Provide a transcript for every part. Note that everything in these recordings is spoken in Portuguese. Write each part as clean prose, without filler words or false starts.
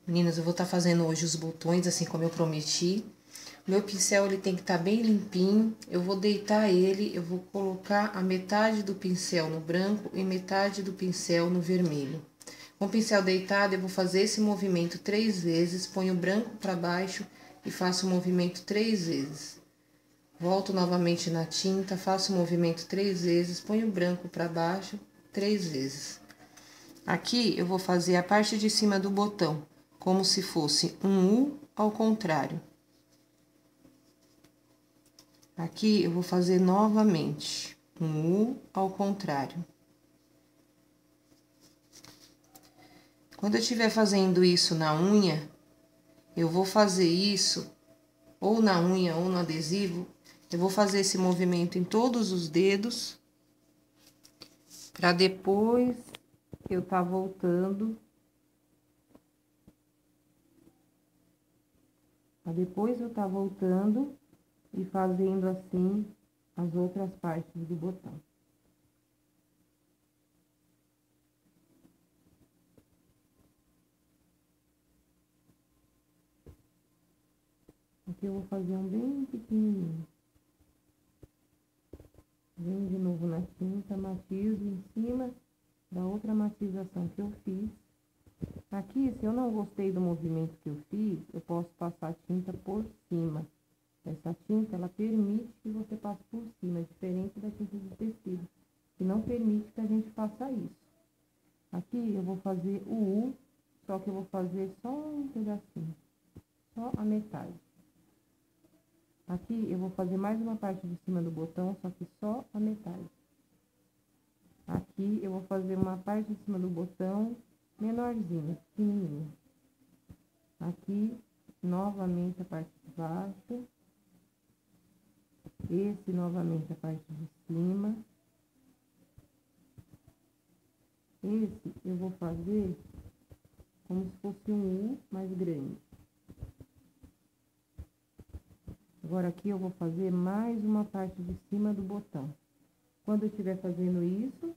Meninas, eu vou estar fazendo hoje os botões, assim como eu prometi. Meu pincel, ele tem que estar bem limpinho. Eu vou deitar ele, eu vou colocar a metade do pincel no branco e metade do pincel no vermelho. Com o pincel deitado, eu vou fazer esse movimento 3 vezes, ponho o branco para baixo e faço o movimento 3 vezes. Volto novamente na tinta, faço o movimento 3 vezes, ponho o branco para baixo 3 vezes. Aqui eu vou fazer a parte de cima do botão, como se fosse um U ao contrário. Aqui eu vou fazer novamente um U ao contrário. Quando eu estiver fazendo isso na unha, eu vou fazer isso ou na unha ou no adesivo. Eu vou fazer esse movimento em todos os dedos, para depois eu tá voltando. Para depois eu tá voltando e fazendo assim as outras partes do botão. Aqui eu vou fazer um bem pequenininho. Venho de novo na tinta, matizo em cima da outra matização que eu fiz. Aqui, se eu não gostei do movimento que eu fiz, eu posso passar a tinta por cima. Essa tinta, ela permite que você passe por cima, diferente da tinta de tecido, que não permite que a gente faça isso. Aqui eu vou fazer o U, só que eu vou fazer só um pedacinho, só a metade. Aqui eu vou fazer mais uma parte de cima do botão, só que só a metade. Aqui eu vou fazer uma parte de cima do botão, menorzinha, pequenininha. Aqui, novamente a parte de baixo. Esse, novamente, a parte de cima. Esse, eu vou fazer como se fosse um U mais grande. Agora, aqui eu vou fazer mais uma parte de cima do botão. Quando eu estiver fazendo isso,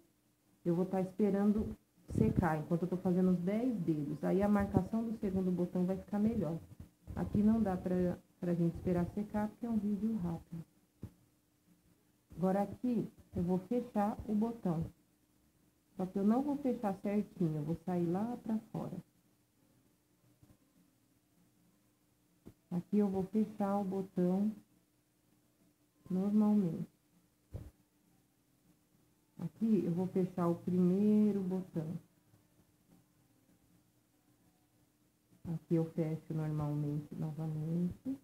eu vou estar esperando secar, enquanto eu tô fazendo os 10 dedos. Aí, a marcação do segundo botão vai ficar melhor. Aqui não dá pra gente esperar secar, porque é um vídeo rápido. Agora, aqui, eu vou fechar o botão. Só que eu não vou fechar certinho, eu vou sair lá pra fora. Aqui eu vou fechar o botão normalmente. Aqui eu vou fechar o primeiro botão. Aqui eu fecho normalmente, novamente.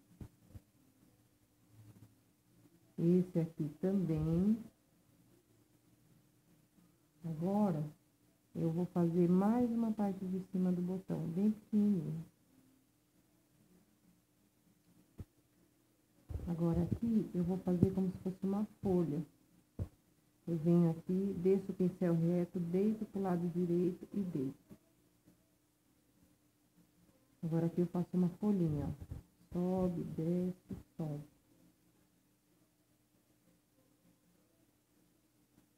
Esse aqui também. Agora, eu vou fazer mais uma parte de cima do botão, bem pequenininho. Agora, aqui, eu vou fazer como se fosse uma folha. Eu venho aqui, desço o pincel reto, deito pro lado direito e deito. Agora, aqui eu faço uma folhinha, ó. Sobe, desce, sobe.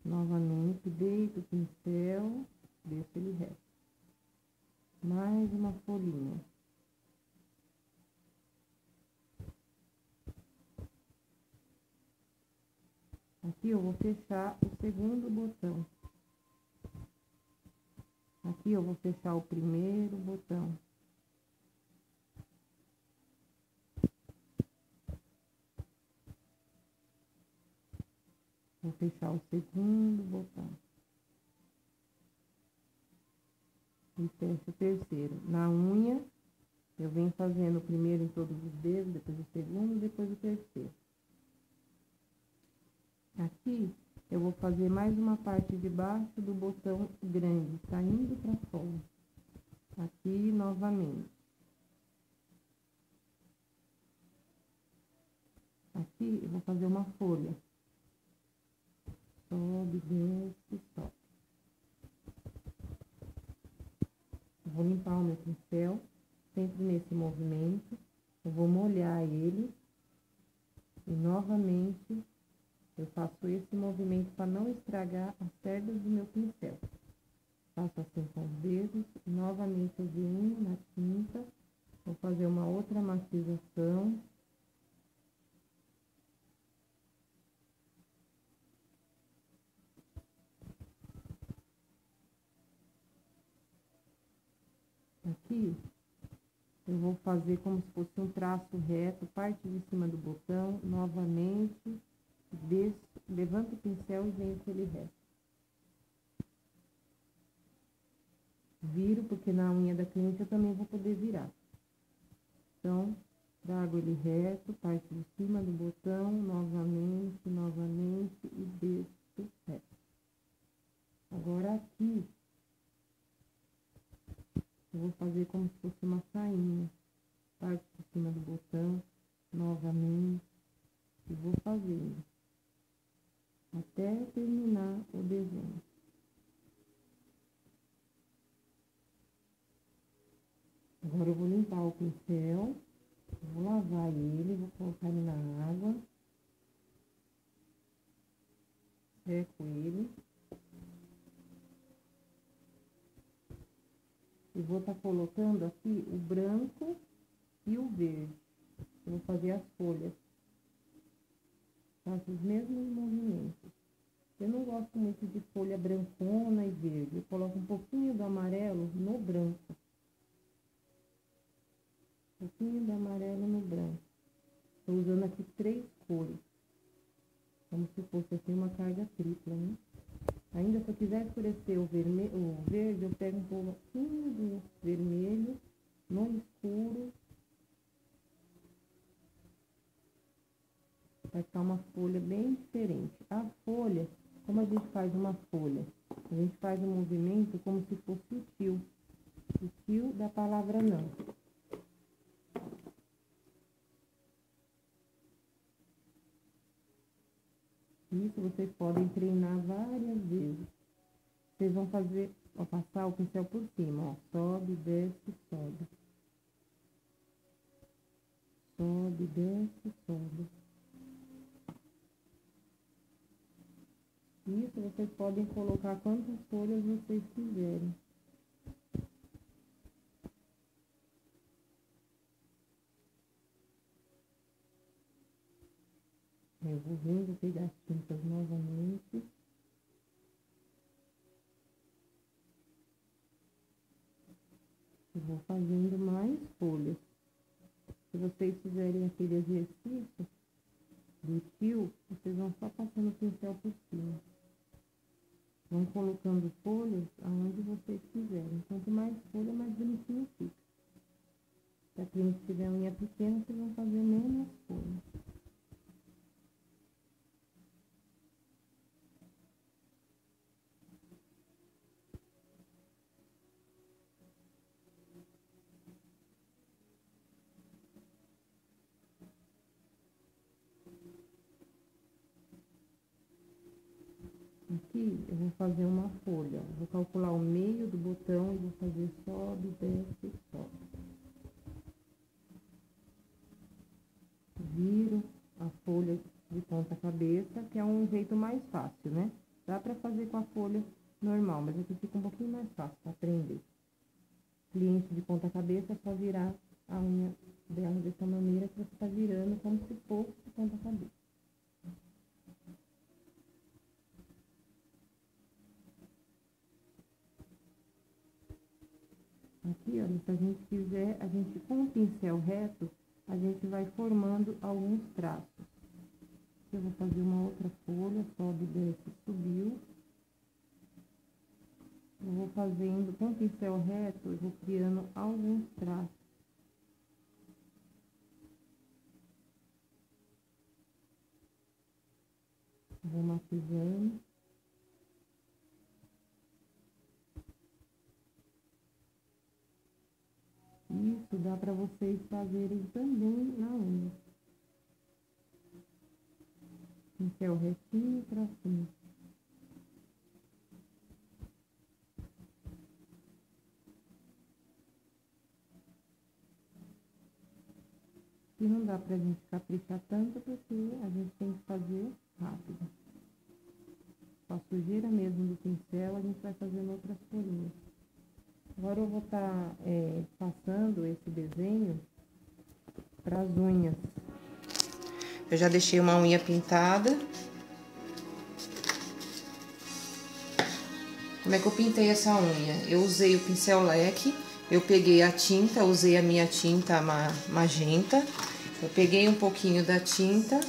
Novamente, deito o pincel, desço ele reto. Mais uma folhinha. Aqui eu vou fechar o segundo botão. Aqui eu vou fechar o primeiro botão. Vou fechar o segundo botão. E fecho o terceiro. Na unha, eu venho fazendo o primeiro em todos os dedos, depois o segundo, depois o terceiro. Aqui, eu vou fazer mais uma parte de baixo do botão grande, saindo pra fora. Aqui, novamente. Aqui, eu vou fazer uma folha. Sobe, desce, sobe. Vou limpar o meu pincel, sempre nesse movimento. Eu vou molhar ele. E, novamente, eu faço esse movimento para não estragar as cerdas do meu pincel. Faço assim com os dedos, e novamente eu venho na tinta Aqui, eu vou fazer como se fosse um traço reto, parte de cima do botão, novamente, desço, levanto o pincel e venho com ele reto. Viro, porque na unha da cliente eu também vou poder virar. Então, trago ele reto, parte de cima do botão, novamente, e desço reto. Agora aqui, eu vou fazer como se fosse uma sainha. Parte de cima do botão, novamente, e vou fazendo até terminar o desenho. Agora eu vou limpar o pincel, vou lavar ele, vou colocar ele na água, seco ele. E vou estar colocando aqui o branco e o verde. Eu vou fazer as folhas. Faço os mesmos movimentos. Eu não gosto muito de folha brancona e verde. Eu coloco um pouquinho do amarelo no branco. Um pouquinho do amarelo no branco. Estou usando aqui 3 cores. Como se fosse assim uma carga tripla, né? Ainda se eu quiser escurecer o verde, eu pego um pouquinho do vermelho no escuro. Vai ficar uma folha bem diferente. A folha, como a gente faz uma folha? A gente faz um movimento como se fosse o tio. O tio da palavra não. Isso vocês podem treinar várias vezes. Vocês vão fazer, ó, passar o pincel por cima, ó. Sobe, desce, sobe. Sobe, desce, sobe. Isso vocês podem colocar quantas folhas vocês quiserem. Eu vou vindo pegar as tintas novamente. Eu vou fazendo mais folhas. Se vocês fizerem aquele exercício do tio, vocês vão só passando o pincel por cima. Vão colocando folhas aonde vocês quiserem. Quanto mais folha, mais bonitinho fica. Se a cliente tiver unha pequena, vocês vão fazer menos folhas. Aqui eu vou fazer uma folha, vou calcular o meio do botão e vou fazer sobe, desce, sobe. Viro a folha de ponta cabeça, que é um jeito mais fácil, né? Dá pra fazer com a folha normal, mas aqui fica um pouquinho mais fácil pra aprender. Cliente de ponta cabeça é só virar a unha dela dessa maneira que você tá virando como se fosse de ponta cabeça. Aqui, ó, se a gente quiser, a gente com o pincel reto, a gente vai formando alguns traços. Eu vou fazer uma outra folha, sobe, desce, subiu. Eu vou fazendo com o pincel reto, eu vou criando alguns traços. Vou matizando. Isso dá para vocês fazerem também na unha. Pincel retinho para cima. E não dá pra gente caprichar tanto, porque a gente tem que fazer rápido. Com a sujeira mesmo do pincel, a gente vai fazendo outras folhinhas. Agora eu vou estar passando esse desenho para as unhas. Eu já deixei uma unha pintada. Como é que eu pintei essa unha? Eu usei o pincel leque eu peguei a tinta, usei a minha tinta magenta. Eu peguei um pouquinho da tinta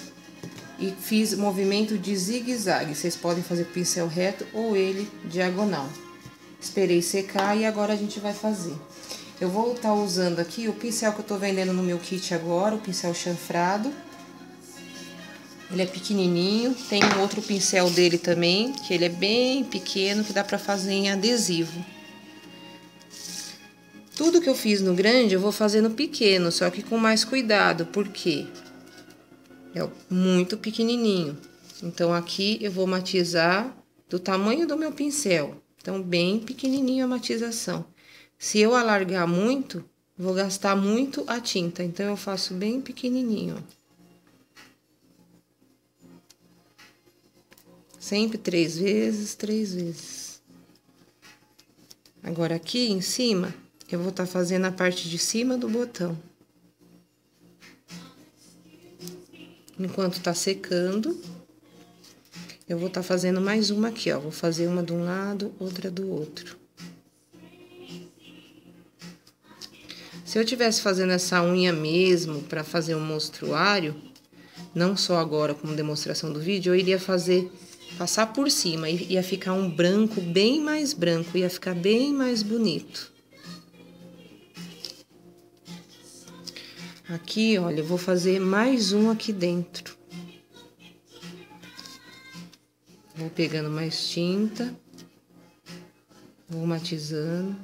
e fiz movimento de zigue-zague. Vocês podem fazer com pincel reto ou ele diagonal. Esperei secar e agora a gente vai fazer. Eu vou estar usando aqui o pincel que eu tô vendendo no meu kit agora, o pincel chanfrado. Ele é pequenininho, tem um outro pincel dele também, que ele é bem pequeno, que dá pra fazer em adesivo. Tudo que eu fiz no grande, eu vou fazer no pequeno, só que com mais cuidado, porque é muito pequenininho. Então, aqui eu vou matizar do tamanho do meu pincel. Então, bem pequenininho a matização. Se eu alargar muito, vou gastar muito a tinta. Então, eu faço bem pequenininho. Sempre 3 vezes, 3 vezes. Agora, aqui em cima, eu vou estar fazendo a parte de cima do botão. Enquanto tá secando, eu vou estar fazendo mais uma aqui, ó. Vou fazer uma de um lado, outra do outro. Se eu tivesse fazendo essa unha mesmo para fazer um mostruário, não só agora como demonstração do vídeo, eu iria passar por cima, ia ficar um branco bem mais branco, ia ficar bem mais bonito. Aqui, olha, eu vou fazer mais um aqui dentro. Vou pegando mais tinta, vou matizando.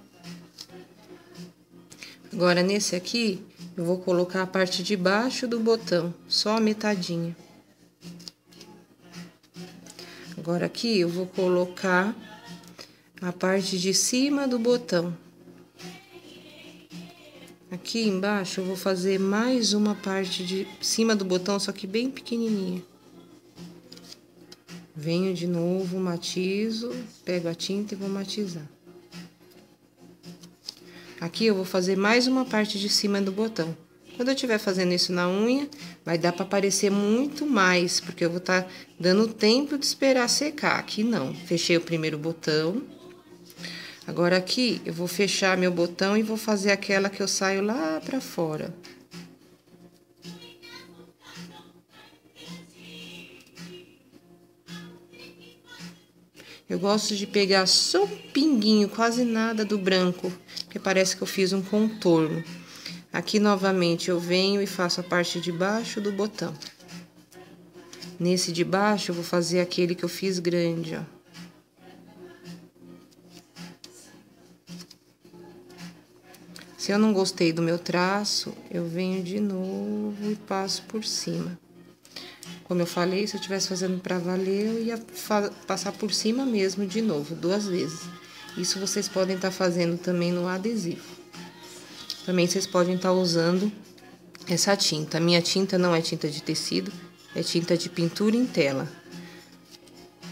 Agora, nesse aqui, eu vou colocar a parte de baixo do botão, só a metadinha. Agora, aqui, eu vou colocar a parte de cima do botão. Aqui embaixo, eu vou fazer mais uma parte de cima do botão, só que bem pequenininha. Venho de novo, matizo, pego a tinta e vou matizar. Aqui eu vou fazer mais uma parte de cima do botão. Quando eu estiver fazendo isso na unha, vai dar para aparecer muito mais, porque eu vou estar dando tempo de esperar secar. Aqui não, fechei o primeiro botão. Agora aqui eu vou fechar meu botão e vou fazer aquela que eu saio lá pra fora. Eu gosto de pegar só um pinguinho, quase nada do branco, porque parece que eu fiz um contorno. Aqui novamente eu venho e faço a parte de baixo do botão. Nesse de baixo eu vou fazer aquele que eu fiz grande, ó. Se eu não gostei do meu traço, eu venho de novo e passo por cima. Como eu falei, se eu estivesse fazendo pra valer, eu ia passar por cima mesmo de novo, 2 vezes. Isso vocês podem estar fazendo também no adesivo. Também vocês podem estar usando essa tinta. A minha tinta não é tinta de tecido, é tinta de pintura em tela.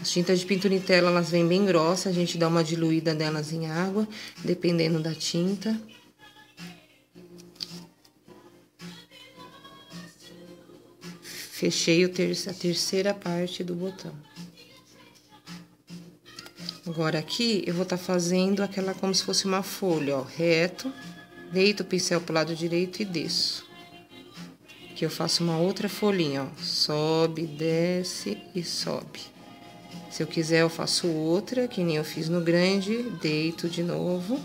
As tintas de pintura em tela, elas vêm bem grossas, a gente dá uma diluída nelas em água, dependendo da tinta. Fechei a terceira parte do botão. Agora, aqui, eu vou estar fazendo aquela como se fosse uma folha, ó, reto. Deito o pincel pro lado direito e desço. Aqui eu faço uma outra folhinha, ó. Sobe, desce e sobe. Se eu quiser, eu faço outra, que nem eu fiz no grande. Deito de novo.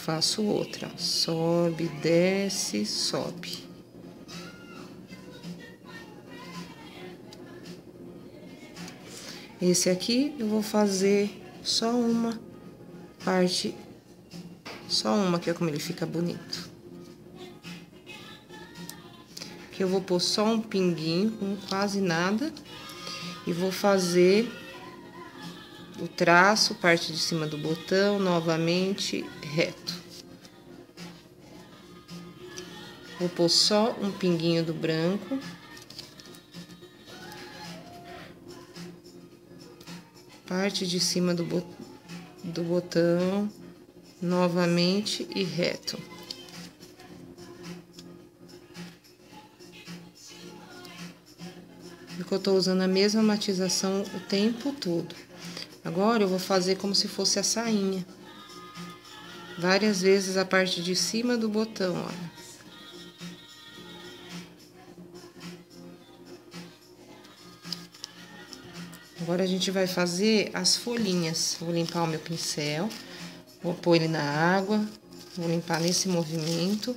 Faço outra, ó. Sobe, desce, sobe. Esse aqui eu vou fazer só uma parte, só uma, que é como ele fica bonito. Aqui eu vou pôr só um pinguinho, com quase nada, e vou fazer o traço, parte de cima do botão, novamente reto. Vou pôr só um pinguinho do branco. Parte de cima do botão, novamente e reto. Porque eu tô usando a mesma matização o tempo todo. Agora, eu vou fazer como se fosse a sainha. várias vezes a parte de cima do botão, olha. Agora a gente vai fazer as folhinhas. Vou limpar o meu pincel, vou pôr ele na água, vou limpar nesse movimento.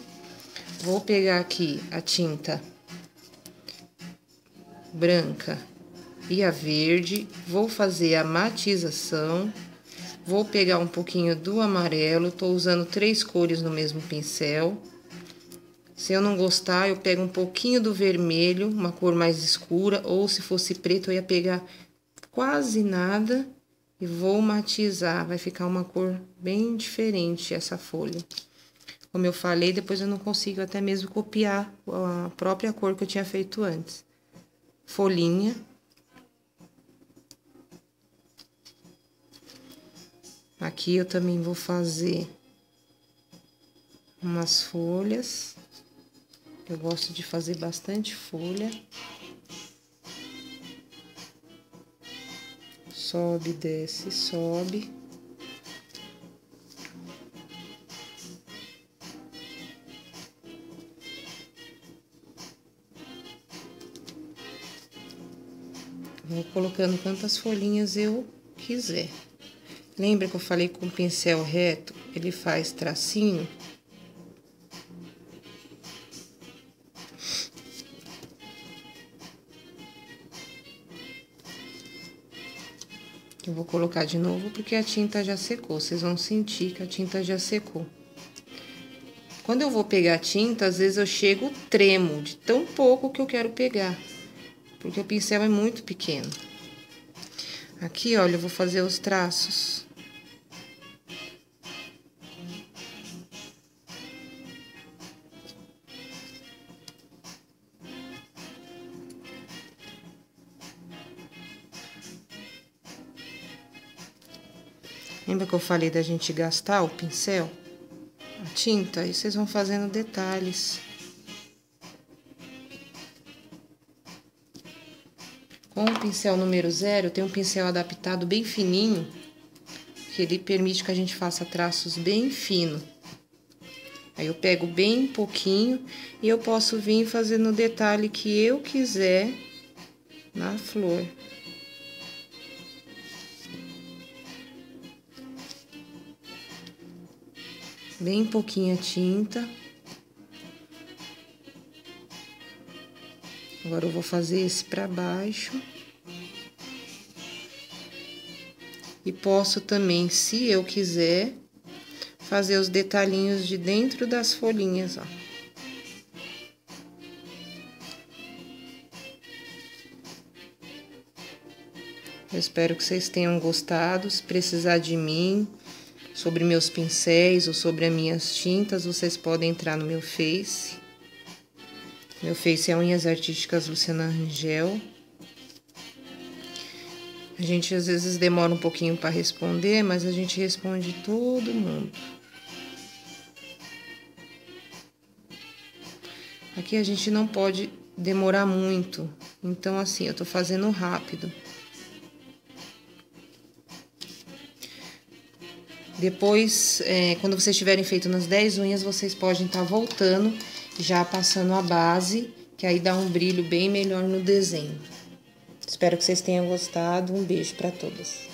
Vou pegar aqui a tinta branca e a verde, vou fazer a matização. Vou pegar um pouquinho do amarelo, tô usando 3 cores no mesmo pincel. Se eu não gostar, eu pego um pouquinho do vermelho, uma cor mais escura, ou se fosse preto, eu ia pegar quase nada e vou matizar. Vai ficar uma cor bem diferente essa folha. Como eu falei, depois eu não consigo até mesmo copiar a própria cor que eu tinha feito antes. Folhinha. Aqui eu também vou fazer umas folhas. Eu gosto de fazer bastante folha. Sobe, desce, sobe. Vou colocando quantas folhinhas eu quiser. Lembra que eu falei que com o pincel reto ele faz tracinho? Eu vou colocar de novo porque a tinta já secou. Vocês vão sentir que a tinta já secou. Quando eu vou pegar a tinta, às vezes eu chego tremo de tão pouco que eu quero pegar. Porque o pincel é muito pequeno. Aqui, olha, eu vou fazer os traços. Lembra que eu falei da gente gastar o pincel? A tinta, aí vocês vão fazendo detalhes. Com o pincel número 0, eu tenho um pincel adaptado bem fininho, que ele permite que a gente faça traços bem finos. Aí eu pego bem pouquinho e eu posso vir fazendo o detalhe que eu quiser na flor. Bem pouquinha tinta. Agora eu vou fazer esse pra baixo. E posso também, se eu quiser, fazer os detalhinhos de dentro das folhinhas, ó. Eu espero que vocês tenham gostado. Se precisar de mim, sobre meus pincéis ou sobre as minhas tintas, vocês podem entrar no meu Face. Meu Face é Unhas Artísticas Luciana Rangel. A gente às vezes demora um pouquinho para responder, mas a gente responde todo mundo. Aqui a gente não pode demorar muito, então assim, eu tô fazendo rápido. Depois, quando vocês tiverem feito nas 10 unhas, vocês podem estar voltando, já passando a base, que aí dá um brilho bem melhor no desenho. Espero que vocês tenham gostado. Um beijo para todas.